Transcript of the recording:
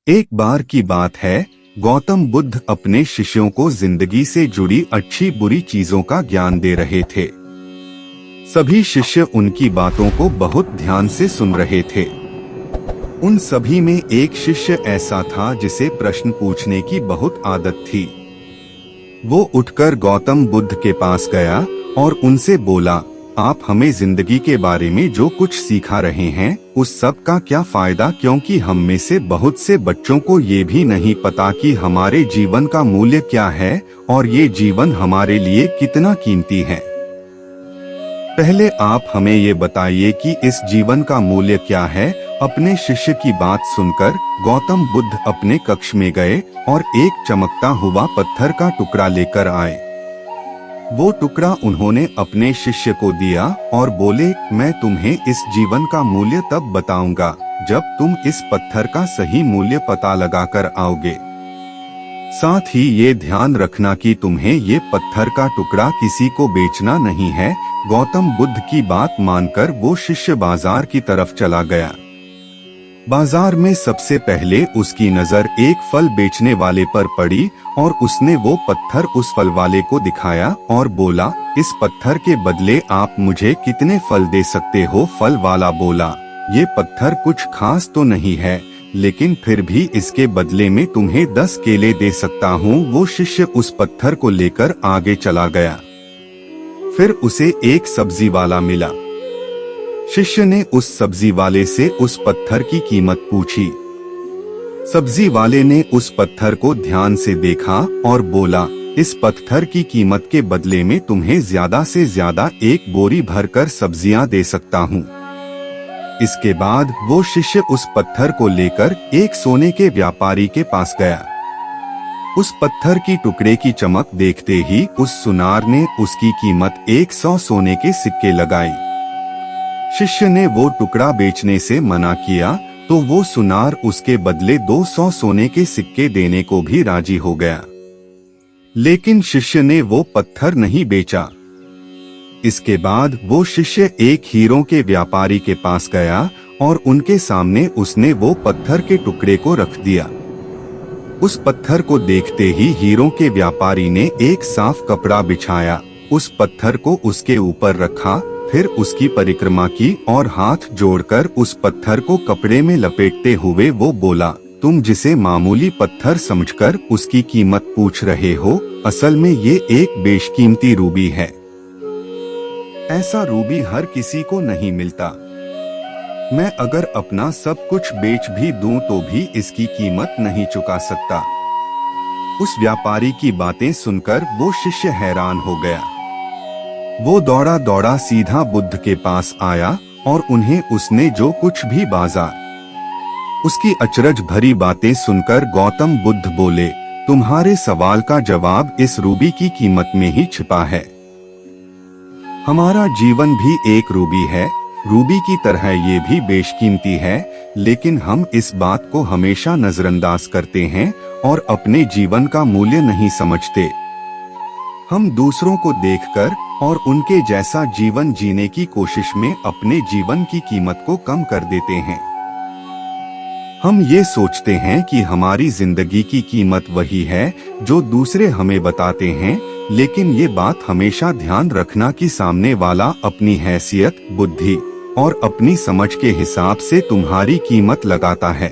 एक बार की बात है, गौतम बुद्ध अपने शिष्यों को जिंदगी से जुड़ी अच्छी बुरी चीजों का ज्ञान दे रहे थे। सभी शिष्य उनकी बातों को बहुत ध्यान से सुन रहे थे। उन सभी में एक शिष्य ऐसा था जिसे प्रश्न पूछने की बहुत आदत थी। वो उठकर गौतम बुद्ध के पास गया और उनसे बोला, आप हमें जिंदगी के बारे में जो कुछ सिखा रहे हैं उस सब का क्या फायदा, क्योंकि हम में से बहुत से बच्चों को ये भी नहीं पता कि हमारे जीवन का मूल्य क्या है और ये जीवन हमारे लिए कितना कीमती है। पहले आप हमें ये बताइए कि इस जीवन का मूल्य क्या है। अपने शिष्य की बात सुनकर गौतम बुद्ध अपने कक्ष में गए और एक चमकता हुआ पत्थर का टुकड़ा लेकर आए। वो टुकड़ा उन्होंने अपने शिष्य को दिया और बोले, मैं तुम्हें इस जीवन का मूल्य तब बताऊंगा जब तुम इस पत्थर का सही मूल्य पता लगाकर आओगे। साथ ही ये ध्यान रखना कि तुम्हें ये पत्थर का टुकड़ा किसी को बेचना नहीं है। गौतम बुद्ध की बात मानकर वो शिष्य बाजार की तरफ चला गया। बाजार में सबसे पहले उसकी नजर एक फल बेचने वाले पर पड़ी और उसने वो पत्थर उस फल वाले को दिखाया और बोला, इस पत्थर के बदले आप मुझे कितने फल दे सकते हो। फल वाला बोला, ये पत्थर कुछ खास तो नहीं है, लेकिन फिर भी इसके बदले में तुम्हें 10 केले दे सकता हूँ। वो शिष्य उस पत्थर को लेकर आगे चला गया। फिर उसे एक सब्जी वाला मिला। शिष्य ने उस सब्जी वाले से उस पत्थर की कीमत पूछी। सब्जी वाले ने उस पत्थर को ध्यान से देखा और बोला, इस पत्थर की कीमत के बदले में तुम्हें ज्यादा से ज्यादा एक बोरी भरकर सब्जियां दे सकता हूँ। इसके बाद वो शिष्य उस पत्थर को लेकर एक सोने के व्यापारी के पास गया। उस पत्थर की टुकड़े की चमक देखते ही उस सुनार ने उसकी कीमत 100 सोने के सिक्के लगाई। शिष्य ने वो टुकड़ा बेचने से मना किया तो वो सुनार उसके बदले 200 सोने के सिक्के देने को भी राजी हो गया, लेकिन शिष्य ने वो पत्थर नहीं बेचा। इसके बाद वो शिष्य एक हीरों के व्यापारी के पास गया और उनके सामने उसने वो पत्थर के टुकड़े को रख दिया। उस पत्थर को देखते ही हीरों के व्यापारी ने एक साफ कपड़ा बिछाया, उस पत्थर को उसके ऊपर रखा, फिर उसकी परिक्रमा की और हाथ जोड़कर उस पत्थर को कपड़े में लपेटते हुए वो बोला, तुम जिसे मामूली पत्थर समझकर उसकी कीमत पूछ रहे हो, असल में ये एक बेशकीमती रूबी है। ऐसा रूबी हर किसी को नहीं मिलता। मैं अगर अपना सब कुछ बेच भी दूं तो भी इसकी कीमत नहीं चुका सकता। उस व्यापारी की बातें सुनकर वो शिष्य हैरान हो गया। वो दौड़ा दौड़ा सीधा बुद्ध के पास आया और उन्हें उसने जो कुछ भी बाजा। उसकी अचरज भरी बातें सुनकर गौतम बुद्ध बोले, तुम्हारे सवाल का जवाब इस रूबी की कीमत में ही छिपा है। हमारा जीवन भी एक रूबी है, रूबी की तरह ये भी बेशकीमती है, लेकिन हम इस बात को हमेशा नजरअंदाज करते हैं और अपने जीवन का मूल्य नहीं समझते। हम दूसरों को देखकर और उनके जैसा जीवन जीने की कोशिश में अपने जीवन की कीमत को कम कर देते हैं। हम ये सोचते हैं कि हमारी जिंदगी की कीमत वही है जो दूसरे हमें बताते हैं, लेकिन ये बात हमेशा ध्यान रखना कि सामने वाला अपनी हैसियत, बुद्धि और अपनी समझ के हिसाब से तुम्हारी कीमत लगाता है।